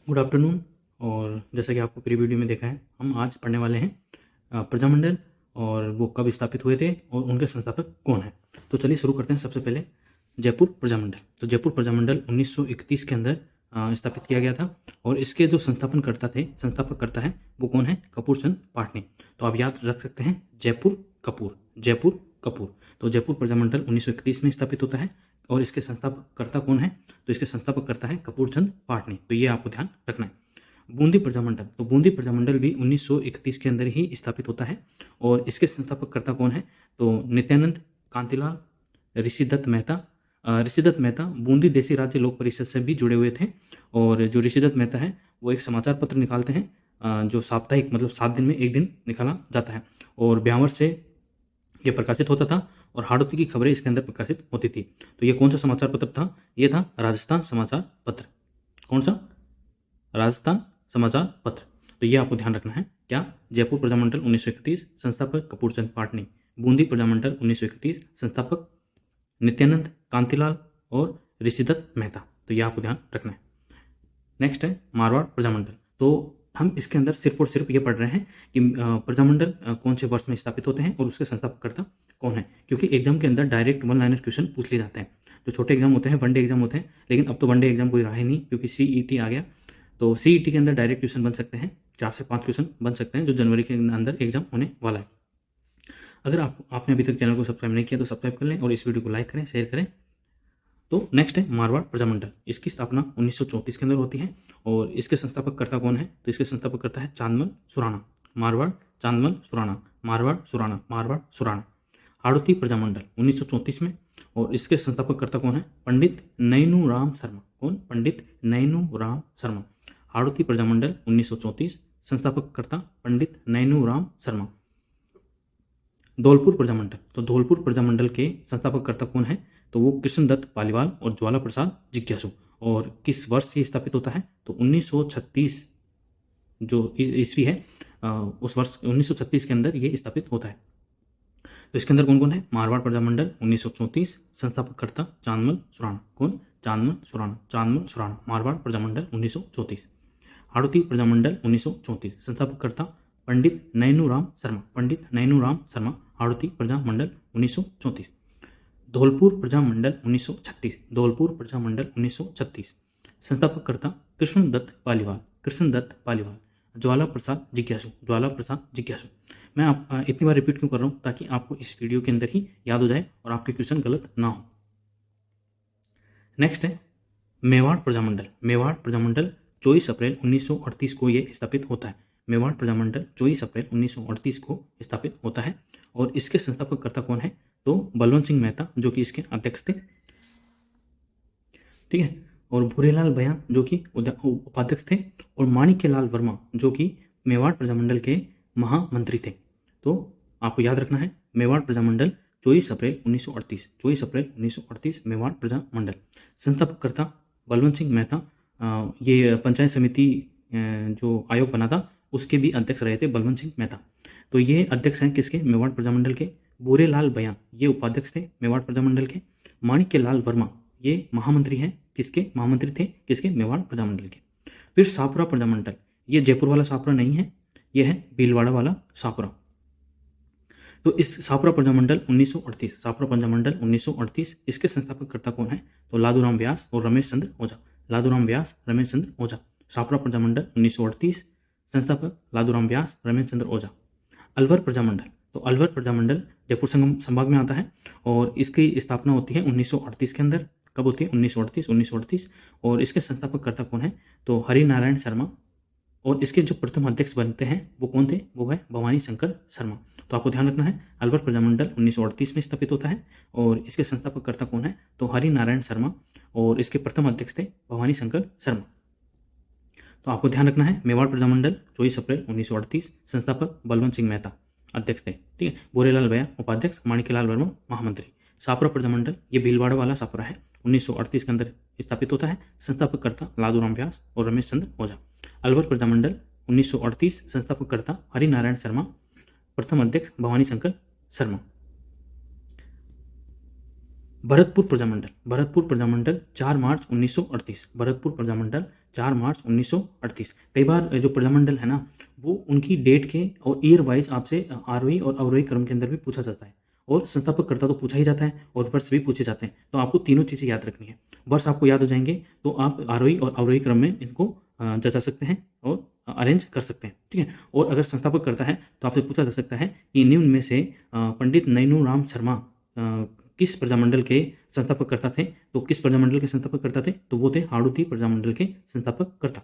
Good afternoon. और जैसा कि आपको प्री वीडियो में देखा है, हम आज पढ़ने वाले हैं प्रजामंडल और वो कब स्थापित हुए थे और उनके संस्थापक कौन हैं। तो चलिए शुरू करते हैं। सबसे पहले जयपुर प्रजामंडल। तो जयपुर प्रजामंडल 1931 के अंदर स्थापित किया गया था और इसके जो संस्थापक करता है वो कौन है? कपूर चंद पाटनी। तो आप याद रख सकते हैं जयपुर कपूर, जयपुर कपूर। तो जयपुर प्रजामंडल 1931 में स्थापित होता है और इसके संस्थापकर्ता कौन है? तो इसके संस्थापकर्ता है कपूर चंद पाटनी। तो ये आपको ध्यान रखना है। बूंदी प्रजामंडल। तो बूंदी प्रजामंडल भी 1931 के अंदर ही स्थापित होता है और इसके संस्थापकर्ता कौन है? तो नित्यानंद कांतिलाल ऋषिदत्त मेहता। ऋषिदत्त मेहता बूंदी देसी राज्य लोक परिषद से भी जुड़े हुए थे। और जो ऋषिदत्त मेहता है वो एक समाचार पत्र निकालते हैं जो साप्ताहिक, मतलब 7 दिन में एक दिन निकाला जाता है और ब्यावर से ये प्रकाशित होता था और हाड़ौती की खबरें इसके अंदर प्रकाशित होती थी। तो ये कौन सा समाचार पत्र था? ये था राजस्थान समाचार पत्र। कौन सा? राजस्थान समाचार पत्र। तो ये आपको ध्यान रखना है। क्या? जयपुर प्रजामंडल 1931, संस्थापक कपूर चंद पाटनी। बूंदी प्रजामंडल 1931, संस्थापक नित्यानंद कांतिलाल और ऋषिदत्त मेहता। तो ये आपको ध्यान रखना है। नेक्स्ट है मारवाड़ प्रजामंडल। तो हम इसके अंदर सिर्फ और सिर्फ ये पढ़ रहे हैं कि प्रजामंडल कौन से वर्ष में स्थापित होते हैं और उसके संस्थापकर्ता कौन है, क्योंकि एग्जाम के अंदर डायरेक्ट वन लाइनर क्वेश्चन पूछ लिए जाते हैं। जो छोटे एग्जाम होते हैं, वनडे एग्जाम होते हैं, लेकिन अब तो वनडे एग्जाम कोई रहा ही नहीं क्योंकि सीईटी आ गया। तो सीईटी के अंदर डायरेक्ट क्वेश्चन बन सकते हैं, 4 से 5 क्वेश्चन बन सकते हैं जो जनवरी के अंदर एग्जाम होने वाला है। अगर आपने अभी तक चैनल को सब्सक्राइब नहीं किया तो सब्सक्राइब कर लें और इस वीडियो को लाइक करें, शेयर करें। तो नेक्स्ट है मारवाड़ प्रजामंडल। इसकी स्थापना 1934 के अंदर होती है और इसके संस्थापकर्ता कौन है? तो इसके संस्थापकर्ता है चांदमल सुराणा। मारवाड़ चांदमल सुराणा, मारवाड़ सुराणा, मारवाड़ सुराणा। हाड़ौती प्रजामंडल 1934 में और इसके संस्थापकर्ता कौन है? पंडित नैनू राम शर्मा। कौन? पंडित नैनू राम शर्मा। हाड़ौती प्रजामंडल 1934, संस्थापकर्ता पंडित नैनू राम शर्मा। धौलपुर प्रजामंडल। तो धौलपुर प्रजामंडल के संस्थापककर्ता कौन है? तो वो कृष्णदत्त पालीवाल और ज्वाला प्रसाद जिज्ञासु। और किस वर्ष से स्थापित होता है? तो 1936 जो ईस्वी है, उस वर्ष 1936 के अंदर ये स्थापित होता है। तो इसके अंदर कौन कौन है? मारवाड़ प्रजामंडल 1934, संस्थापककर्ता चांदमल सुराणा। कौन? चांदमल सुराणा, चांदमल सुराणा। मारवाड़ प्रजामंडल 1934। हाड़ौती प्रजामंडल 1934, संस्थापककर्ता पंडित नैनूराम शर्मा। पंडित नैनूराम शर्मा, हाड़ौती प्रजामंडल 1934। धौलपुर प्रजामंडल 1936, धौलपुर प्रजामंडल 1936, संस्थापककर्ता कृष्णदत्त पालीवाल। कृष्णदत्त पालीवाल। ज्वाला प्रसाद जिज्ञासु, ज्वाला प्रसाद जिज्ञासु। मैं आप इतनी बार रिपीट क्यों कर रहा हूँ? ताकि आपको इस वीडियो के अंदर ही याद हो जाए और आपके क्वेश्चन गलत ना हो। नेक्स्ट है मेवाड़ प्रजामंडल। मेवाड़ प्रजामंडल 24 अप्रैल 1938 को ये स्थापित होता है। मेवाड़ प्रजामंडल 24 अप्रैल 1938 को स्थापित होता है और इसके संस्थापककर्ता कौन है? तो बलवंत सिंह मेहता जो कि इसके अध्यक्ष थे, ठीक है, और भूरेलाल बयान जो कि उपाध्यक्ष थे, और माणिक्यलाल वर्मा जो कि मेवाड़ प्रजामंडल के महामंत्री थे। तो आपको याद रखना है मेवाड़ प्रजामंडल 24 अप्रैल 1938, 24 अप्रैल 1938 मेवाड़ प्रजामंडल। संस्थापकर्ता बलवंत सिंह मेहता। ये पंचायत समिति जो आयोग बना था उसके भी अध्यक्ष रहे थे बलवंत सिंह मेहता। तो ये अध्यक्ष हैं किसके? मेवाड़ प्रजामंडल के। भूरेलाल बयान ये उपाध्यक्ष थे मेवाड़ प्रजामंडल के। माणिक्यलाल वर्मा ये महामंत्री हैं। किसके महामंत्री थे? किसके? मेवाड़ प्रजामंडल के। फिर सापुरा प्रजामंडल, ये जयपुर वाला सापुरा नहीं है, ये है भीलवाड़ा वाला सापुरा। तो इस सापुरा प्रजामंडल 1938, सापुरा प्रजामंडल 1938, इसके संस्थापककर्ता कौन है? तो लादूराम व्यास और रमेश चंद्र ओझा। लादूराम व्यास, रमेश चंद्र ओझा। सापुरा प्रजामंडल 1938, संस्थापक लादूराम व्यास, रमेश चंद्र ओझा। अलवर प्रजामंडल। तो अलवर प्रजामंडल जयपुर संभाग में आता है और इसकी स्थापना होती है 1938 के अंदर। कब होती है? 1938। और इसके संस्थापककर्ता कौन है? तो हरिनारायण शर्मा। और इसके जो प्रथम अध्यक्ष बनते हैं वो कौन थे? वो है भवानी शंकर शर्मा। तो आपको ध्यान रखना है अलवर प्रजामंडल 1938 में स्थापित होता है और इसके संस्थापककर्ता कौन है? तो हरिनारायण शर्मा। और इसके प्रथम अध्यक्ष थे भवानी शंकर शर्मा। तो आपको ध्यान रखना है मेवाड़ प्रजामंडल 24 अप्रैल 1938, संस्थापक बलवंत सिंह मेहता अध्यक्ष थे, ठीक है। भूरेलाल बयान उपाध्यक्ष, माणिक्यलाल वर्मा महामंत्री। सापुरा प्रजामंडल ये भीलवाड़ा वाला सापुरा है, 1938 के अंदर स्थापित होता है। संस्थापककर्ता लादूराम व्यास और रमेश चंद्र ओझा। अलवर प्रजामंडल 1938, संस्थापककर्ता हरिनारायण शर्मा, प्रथम अध्यक्ष भवानी शंकर शर्मा। भरतपुर प्रजामंडल। भरतपुर प्रजामंडल 4 मार्च 1938, भरतपुर प्रजामंडल 4 मार्च 1938। कई बार जो प्रजामंडल है ना, वो उनकी डेट के और ईयर वाइज आपसे आरोही और अवरोही क्रम के अंदर भी पूछा जाता है, और संस्थापककर्ता तो पूछा ही जाता है और वर्ष भी पूछे जाते हैं। तो आपको तीनों चीज़ें याद रखनी है। वर्ष आपको याद हो जाएंगे तो आप आरोही और अवरोही क्रम में इनको जचा सकते हैं और अरेंज कर सकते हैं, ठीक है। और अगर संस्थापक करता है तो आपसे पूछा जा सकता है कि निम्न में से पंडित नैनूराम शर्मा किस प्रजामंडल के संस्थापक करता थे। तो किस प्रजामंडल के संस्थापक करता थे, तो वो थे हाड़ौती प्रजामंडल के संस्थापक करता।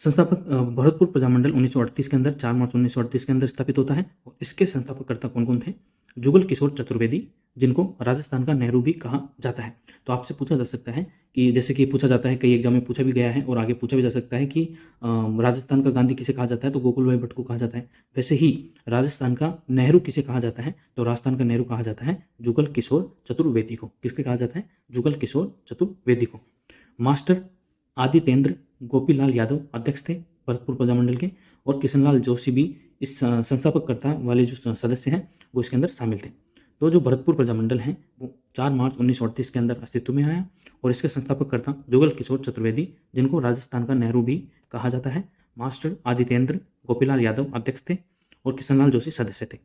संस्थापक भरतपुर प्रजामंडल 1938 के अंदर 4 मार्च 1938 के अंदर स्थापित होता है, और इसके संस्थापककर्ता कौन कौन थे? जुगल किशोर चतुर्वेदी, जिनको राजस्थान का नेहरू भी कहा जाता है। तो आपसे पूछा जा सकता है कि, जैसे कि पूछा जाता है, कई एग्जाम में पूछा भी गया है और आगे पूछा भी जा सकता है कि राजस्थान का गांधी किसे कहा जाता है, तो गोकुल भाई भट्ट को कहा जाता है। वैसे ही राजस्थान का नेहरू किसे कहा जाता है, तो राजस्थान का नेहरू कहा जाता है जुगल किशोर चतुर्वेदी को। किसके कहा जाता है? जुगल किशोर चतुर्वेदी को। मास्टर आदितेंद्र गोपीलाल यादव अध्यक्ष थे भरतपुर प्रजामंडल के, और किशनलाल जोशी भी इस संस्थापककर्ता वाले जो सदस्य हैं वो इसके अंदर शामिल थे। तो जो भरतपुर प्रजामंडल है वो 4 मार्च 1938 के अंदर अस्तित्व में आया, और इसके संस्थापककर्ता जुगल किशोर चतुर्वेदी, जिनको राजस्थान का नेहरू भी कहा जाता है, मास्टर आदितेंद्र गोपीलाल यादव अध्यक्ष थे, और किशनलाल जोशी सदस्य थे।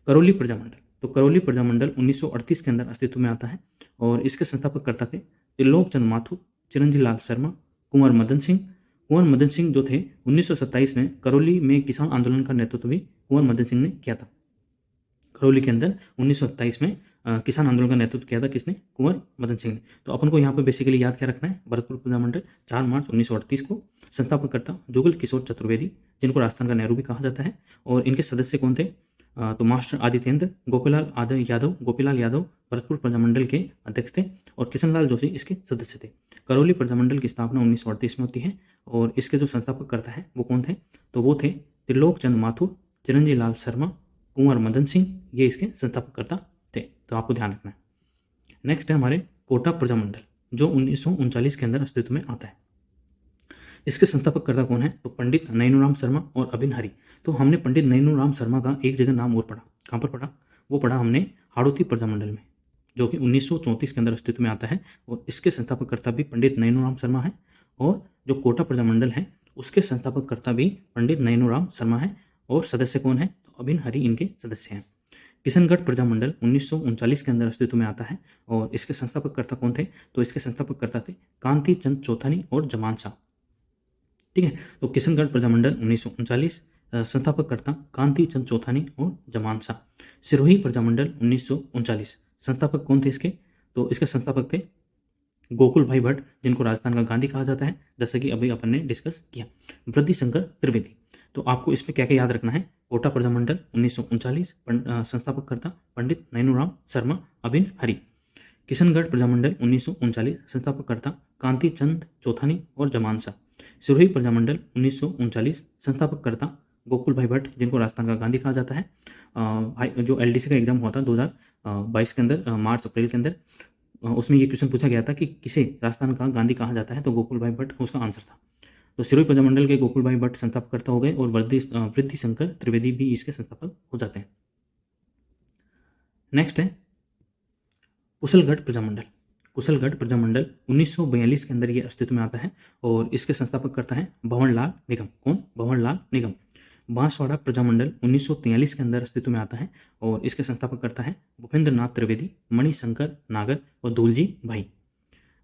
करौली प्रजामंडल, तो करौली प्रजामंडल 1938 के अंदर अस्तित्व में आता है, और इसके संस्थापककर्ता थे त्रिलोक चंद माथुर, चिरंजी लाल शर्मा, कुंवर मदन सिंह। कुंवर मदन सिंह जो थे 1927 में करौली में किसान आंदोलन का नेतृत्व भी कुंवर मदन सिंह ने किया था। करौली के अंदर 1927 में किसान आंदोलन का नेतृत्व किया था किसने? कुंवर मदन सिंह ने। तो अपन को यहाँ पे बेसिकली याद क्या रखना है? भरतपुर प्रजामंडल 4 मार्च 1938 को, संस्थापककर्ता जुगल किशोर चतुर्वेदी, जिनको राजस्थान का नेहरू भी कहा जाता है, और इनके सदस्य कौन थे? तो मास्टर आदितेंद्र गोपीलाल यादव भरतपुर प्रजामंडल के अध्यक्ष थे, और किशनलाल जोशी इसके सदस्य थे। करौली प्रजामंडल की स्थापना 1938 में होती है, और इसके जो संस्थापक करता है वो कौन थे? तो वो थे त्रिलोक चंद माथुर, चिरंजी लाल शर्मा, कुंवर मदन सिंह, ये इसके संस्थापककर्ता थे। तो आपको ध्यान रखना है। नेक्स्ट है हमारे कोटा प्रजामंडल, जो 1939 के अंदर अस्तित्व में आता है। इसके संस्थापककर्ता कौन है? तो पंडित नैनूराम शर्मा और अभिन हरि। तो हमने पंडित नैनूराम शर्मा का एक जगह नाम और पढ़ा। कहाँ पर पढ़ा? वो पढ़ा हमने हाड़ौती प्रजामंडल में, जो कि 1934 के अंदर अस्तित्व में आता है, और इसके संस्थापककर्ता भी पंडित नैनूराम शर्मा है, और जो कोटा प्रजामंडल है उसके संस्थापककर्ता भी पंडित नैनूराम शर्मा है, और सदस्य कौन है? तो अभिन हरि इनके सदस्य हैं। किशनगढ़ प्रजामंडल 1939 के अंदर अस्तित्व में आता है, और इसके संस्थापककर्ता कौन थे? तो इसके संस्थापककर्ता थे कांति चंद चौथानी और जमान शाह, ठीक है। तो किशनगढ़ प्रजामंडल 1939, संस्थापककर्ता कांति चंद चौथानी और जमान शाह। सिरोही प्रजामंडल 1939, संस्थापक कौन थे इसके? तो इसके संस्थापक थे गोकुल भाई भट्ट, जिनको राजस्थान का गांधी कहा जाता है, जैसे कि अभी अपन ने डिस्कस किया। वृद्धि शंकर त्रिवेदी, तो आपको इसमें क्या क्या याद रखना है? कोटा प्रजामंडल 1939, संस्थापककर्ता पंडित नैनूराम शर्मा, अभिन हरि। किशनगढ़ प्रजामंडल 1939, संस्थापककर्ता कांति चंद चौथानी और जमान शाह। सिरोही प्रजामंडल 1939, संस्थापककर्ता गोकुल भाई भट्ट, जिनको राजस्थान का गांधी कहा जाता है। जो एलडीसी का एग्जाम हुआ था 2022 के अंदर, मार्च अप्रैल के अंदर, उसमें ये क्वेश्चन पूछा गया था कि किसे राजस्थान का गांधी कहा जाता है, तो गोकुल भाई भट्ट उसका आंसर था। तो सिरोही प्रजामंडल के गोकुल भाई भट्ट संस्थापककर्ता हो गए, और वृद्धि शंकर त्रिवेदी भी इसके संस्थापक हो जाते हैं। नेक्स्ट है कुशलगढ़ प्रजामंडल। कुशलगढ़ प्रजामंडल 1942 के अंदर ये अस्तित्व में आता है, और इसके संस्थापककर्ता हैं भंवरलाल निगम। कौन? भंवरलाल निगम। बांसवाड़ा प्रजामंडल 1943 के अंदर अस्तित्व में आता है, और इसके संस्थापककर्ता हैं भूपेंद्र नाथ त्रिवेदी, मणिशंकर नागर और धूलजी भाई।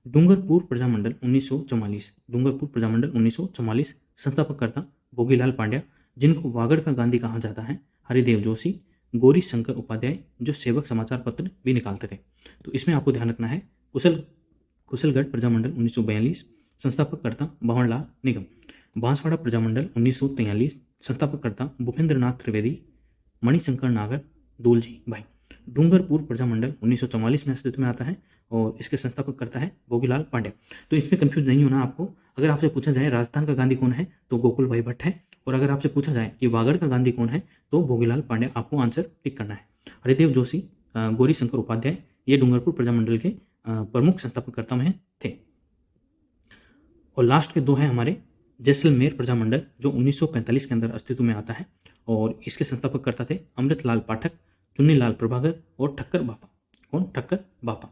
डूंगरपुर प्रजामंडल 1944, डूंगरपुर प्रजामंडल 1944, संस्थापककर्ता भोगीलाल पांड्या, जिनको वागड़ का गांधी कहा जाता है, हरिदेव जोशी, गौरी शंकर उपाध्याय, जो सेवक समाचार पत्र भी निकालते थे। तो इसमें आपको ध्यान रखना है, कुशलगढ़ प्रजामंडल 1942, संस्थापककर्ता भंवरलाल निगम। बांसवाड़ा प्रजामंडल 1943, संस्थापककर्ता भूपेंद्र नाथ त्रिवेदी, मणिशंकर नागर, दूलजी भाई। डूंगरपुर प्रजामंडल 1944 में अस्तित्व में आता है, और इसके संस्थापककर्ता है भोगीलाल पांड्या। तो इसमें कंफ्यूज नहीं होना आपको। अगर आपसे पूछा जाए राजस्थान का गांधी कौन है, तो गोकुल भाई भट्ट है, और अगर आपसे पूछा जाए कि वागड़ का गांधी कौन है, तो भोगीलाल पांड्या आपको आंसर टिक करना है। हरिदेव जोशी, गौरी शंकर उपाध्याय, ये डूंगरपुर प्रजामंडल के प्रमुख संस्थापककर्ता में थे। और लास्ट के दो हैं हमारे जैसलमेर प्रजामंडल, जो 1945 के अंदर अस्तित्व में आता है, और इसके संस्थापककर्ता थे अमृतलाल पाठक, चुन्नीलाल प्रभाकर और ठक्कर बापा। कौन? ठक्कर बापा।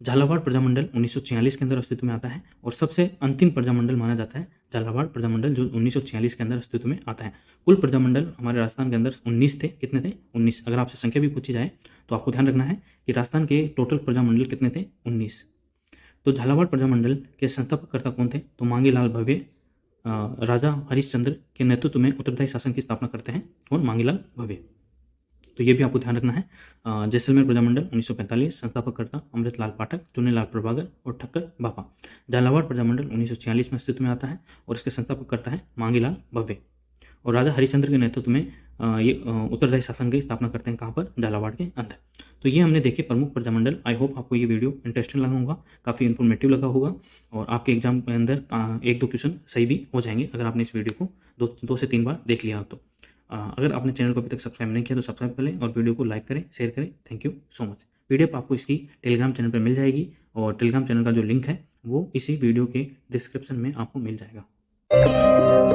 झालावाड़ प्रजामंडल 1946 के अंदर अस्तित्व में आता है और सबसे अंतिम प्रजामंडल माना जाता है झालावाड़ प्रजामंडल, जो 1946 के अंदर अस्तित्व में आता है। कुल प्रजामंडल हमारे राजस्थान के अंदर 19 थे। कितने थे? 19। अगर आपसे संख्या भी पूछी जाए तो आपको ध्यान रखना है कि राजस्थान के टोटल प्रजामंडल कितने थे? 19। तो झालावाड़ प्रजामंडल के संस्थापककर्ता कौन थे? तो मांगीलाल भव्य राजा हरिश्चंद्र के नेतृत्व में उत्तरदायी शासन की स्थापना करते हैं। कौन? मांगीलाल भव्य। तो ये भी आपको ध्यान रखना है। जैसलमेर प्रजामंडल 1945, संस्थापककर्ता अमृतलाल पाठक, चुन्नीलाल प्रभाकर और ठक्कर बापा। झालावाड़ प्रजामंडल 1946 में अस्तित्व में आता है और इसके संस्थापककर्ता है मांगीलाल भव्य और राजा हरिश्चंद्र के नेतृत्व में ये उत्तरदायी शासन की स्थापना करते हैं। कहाँ पर? झालावाड़ के अंदर। तो ये हमने देखे प्रमुख प्रजामंडल। आई होप आपको ये वीडियो इंटरेस्टिंग लगा होगा, काफ़ी इन्फॉर्मेटिव लगा होगा और आपके एग्जाम के अंदर 1-2 क्वेश्चन सही भी हो जाएंगे अगर आपने इस वीडियो को 2 से 3 बार देख लिया तो। अगर आपने चैनल को अभी तक सब्सक्राइब नहीं किया तो सब्सक्राइब कर लें और वीडियो को लाइक करें, शेयर करें। Thank you so much. PDF आपको इसकी टेलीग्राम चैनल पर मिल जाएगी और टेलीग्राम चैनल का जो लिंक है वो इसी वीडियो के डिस्क्रिप्शन में आपको मिल जाएगा।